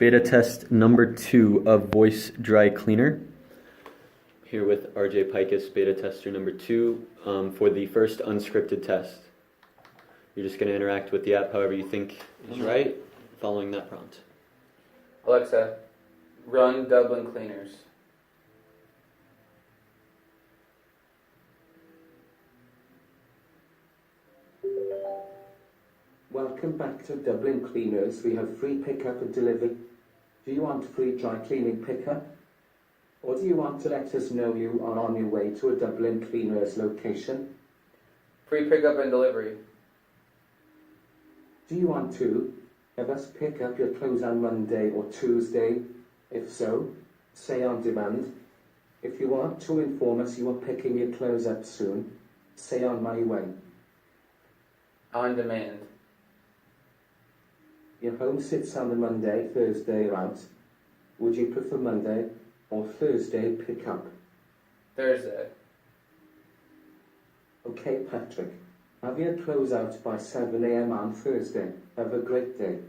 Beta test number 2 of Voice Dry Cleaner. Here with RJ Pikus, beta tester number 2, for the first unscripted test. You're just going to interact with the app however you think is right, following that prompt. Alexa, run Dublin Cleaners. Welcome back to Dublin Cleaners. We have free pickup and delivery. Do you want free dry cleaning pickup? Or do you want to let us know you are on your way to a Dublin Cleaners location? Free pickup and delivery. Do you want to have us pick up your clothes on Monday or Tuesday? If so, say on demand. If you want to inform us you are picking your clothes up soon, say on my way. On demand. Your home sits on the Monday, Thursday route. Would you prefer Monday or Thursday pickup? Thursday. Okay, Patrick. Have your clothes out by 7 a.m. on Thursday. Have a great day.